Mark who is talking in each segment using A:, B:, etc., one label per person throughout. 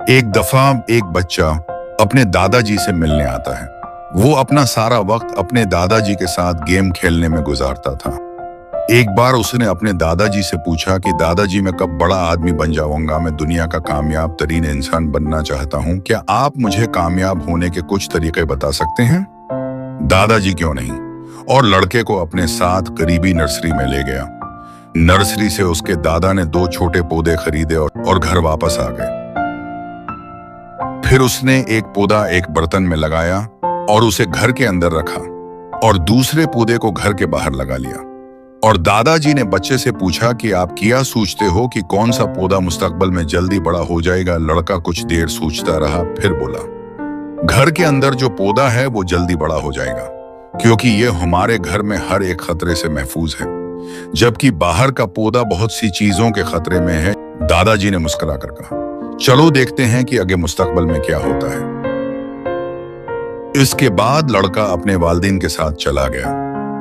A: एक दफा एक बच्चा अपने दादाजी से मिलने आता है। वो अपना सारा वक्त अपने दादाजी के साथ गेम खेलने में गुजारता था। एक बार उसने अपने दादाजी से पूछा कि दादाजी मैं कब बड़ा आदमी बन जाऊंगा, मैं दुनिया का कामयाब तरीन इंसान बनना चाहता हूँ, क्या आप मुझे कामयाब होने के कुछ तरीके बता सकते हैं? दादाजी क्यों नहीं, और लड़के को अपने साथ करीबी नर्सरी में ले गया। नर्सरी से उसके दादा ने 2 छोटे पौधे खरीदे और घर वापस आ गए। फिर उसने एक पौधा एक बर्तन में लगाया और उसे घर के अंदर रखा और दूसरे पौधे को घर के बाहर लगा लिया। और दादाजी ने बच्चे से पूछा कि आप क्या सोचते हो कि कौन सा पौधा मुस्तकबल में जल्दी बड़ा हो जाएगा? लड़का कुछ देर सोचता रहा, फिर बोला, घर के अंदर जो पौधा है वो जल्दी बड़ा हो जाएगा, क्योंकि ये हमारे घर में हर एक खतरे से महफूज है, जबकि बाहर का पौधा बहुत सी चीजों के खतरे में है। दादाजी ने मुस्कुराकर कहा, चलो देखते हैं कि आगे मुस्तकबल में क्या होता है। इसके बाद लड़का अपने वालिदैन के साथ चला गया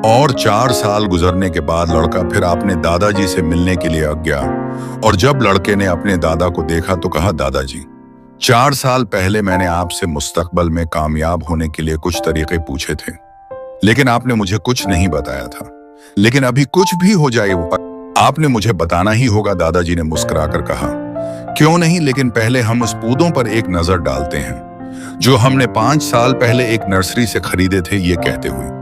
A: और 4 साल गुजरने के बाद लड़का फिर अपने दादाजी से मिलने के लिए आ गया। और जब लड़के ने अपने दादा को देखा तो कहा, दादाजी 4 साल पहले मैंने आपसे मुस्तकबल में कामयाब होने के लिए कुछ तरीके पूछे थे, लेकिन आपने मुझे कुछ नहीं बताया था। लेकिन अभी कुछ भी हो जाए आपने मुझे बताना ही होगा। दादाजी ने मुस्कुराकर कहा, क्यों नहीं, लेकिन पहले हम उस पौधों पर एक नजर डालते हैं जो हमने 5 साल पहले एक नर्सरी से खरीदे थे। ये कहते हुए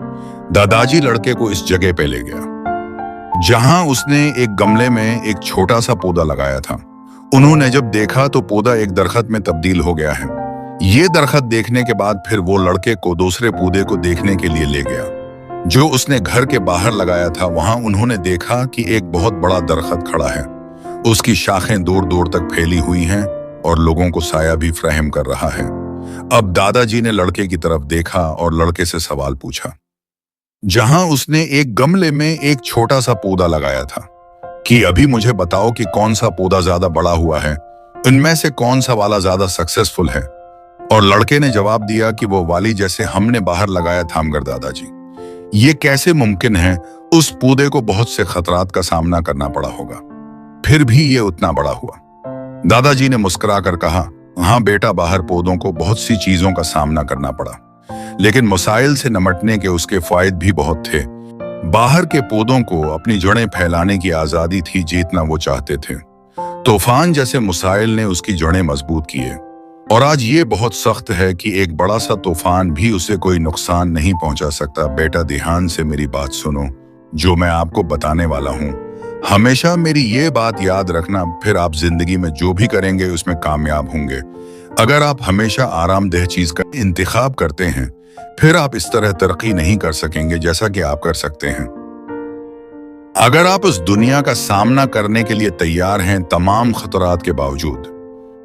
A: दादाजी लड़के को इस जगह पे ले गया जहां उसने एक गमले में एक छोटा सा पौधा लगाया था। उन्होंने जब देखा तो पौधा एक दरख्त में तब्दील हो गया है। ये दरख्त देखने के बाद फिर वो लड़के को दूसरे पौधे को देखने के लिए ले गया जो उसने घर के बाहर लगाया था। वहां उन्होंने देखा कि एक बहुत बड़ा दरख्त खड़ा है, उसकी शाखें दूर दूर तक फैली हुई हैं और लोगों को साया भी फराहम कर रहा है। अब दादाजी ने लड़के की तरफ देखा और लड़के से सवाल पूछा, जहां उसने एक गमले में एक छोटा सा पौधा लगाया था, कि अभी मुझे बताओ कि कौन सा पौधा ज्यादा बड़ा हुआ है, इनमें से कौन सा वाला ज्यादा सक्सेसफुल है? और लड़के ने जवाब दिया कि वो वाली जैसे हमने बाहर लगाया था। मगर दादाजी, ये कैसे मुमकिन है? उस पौधे को बहुत से खतरात का सामना करना पड़ा होगा, फिर भी ये उतना बड़ा हुआ। दादाजी ने मुस्कुराकर कहा, हाँ बेटा, बाहर पौधों को बहुत सी चीजों का सामना करना पड़ा, लेकिन मसाइल से निपटने के उसके फायदे भी बहुत थे। बाहर के पौधों को अपनी जड़ें फैलाने की आजादी थी, जितना वो चाहते थे। तूफान जैसे मसाइल ने उसकी जड़ें मजबूत किए, और आज ये बहुत सख्त है कि एक बड़ा सा तूफान भी उसे कोई नुकसान नहीं पहुंचा सकता। बेटा, ध्यान से मेरी बात सुनो, जो मैं आपको बताने वाला हूँ। हमेशा मेरी ये बात याद रखना, फिर आप जिंदगी में जो भी करेंगे उसमें कामयाब होंगे। अगर आप हमेशा आरामदेह चीज का इंतखाब करते हैं, फिर आप इस तरह तरक्की नहीं कर सकेंगे जैसा कि आप कर सकते हैं। अगर आप उस दुनिया का सामना करने के लिए तैयार हैं, तमाम खतरात के बावजूद,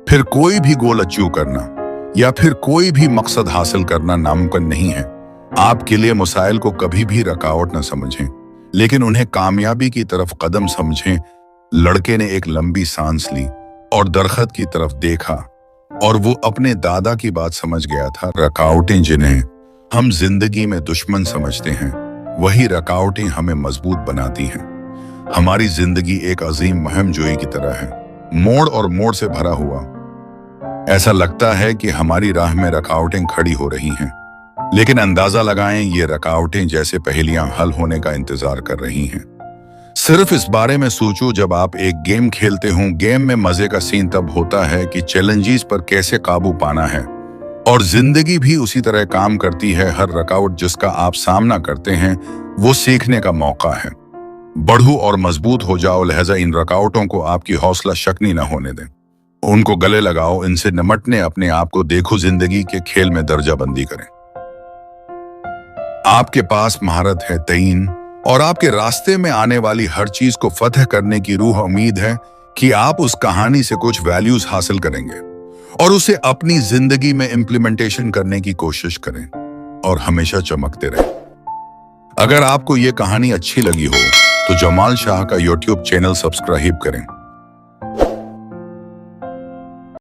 A: फिर कोई भी गोल अचीव करना या फिर कोई भी मकसद हासिल करना नामुमकिन नहीं है। आपके लिए मसाइल को कभी भी रुकावट न समझें, लेकिन उन्हें कामयाबी की तरफ कदम समझें। लड़के ने एक लंबी सांस ली और दरख्त की तरफ देखा, और वो अपने दादा की बात समझ गया था। रुकावटें जिन्हें हम जिंदगी में दुश्मन समझते हैं, वही रुकावटें हमें मजबूत बनाती हैं। हमारी जिंदगी एक अजीम मुहिम जोई की तरह है, मोड़ और मोड़ से भरा हुआ। ऐसा लगता है कि हमारी राह में रुकावटें खड़ी हो रही हैं, लेकिन अंदाजा लगाएं, ये रुकावटें जैसे पहेलियां हल होने का इंतजार कर रही हैं। सिर्फ इस बारे में सोचो, जब आप एक गेम खेलते हो, गेम में मजे का सीन तब होता है कि चैलेंजेस पर कैसे काबू पाना है, और जिंदगी भी उसी तरह काम करती है। हर रुकावट जिसका आप सामना करते हैं, वो सीखने का मौका है। बढ़ो और मजबूत हो जाओ, लिहाजा इन रुकावटों को आपकी हौसला शक्नी न होने दें। उनको गले लगाओ, इनसे निपटने अपने आप को देखो, जिंदगी के खेल में दर्जा बंदी करें। आपके पास महारत है तईन, और आपके रास्ते में आने वाली हर चीज को फतह करने की रूह। उम्मीद है कि आप उस कहानी से कुछ वैल्यूज हासिल करेंगे और उसे अपनी जिंदगी में इम्प्लीमेंटेशन करने की कोशिश करें, और हमेशा चमकते रहें। अगर आपको ये कहानी अच्छी लगी हो तो जमाल शाह का यूट्यूब चैनल सब्सक्राइब करें।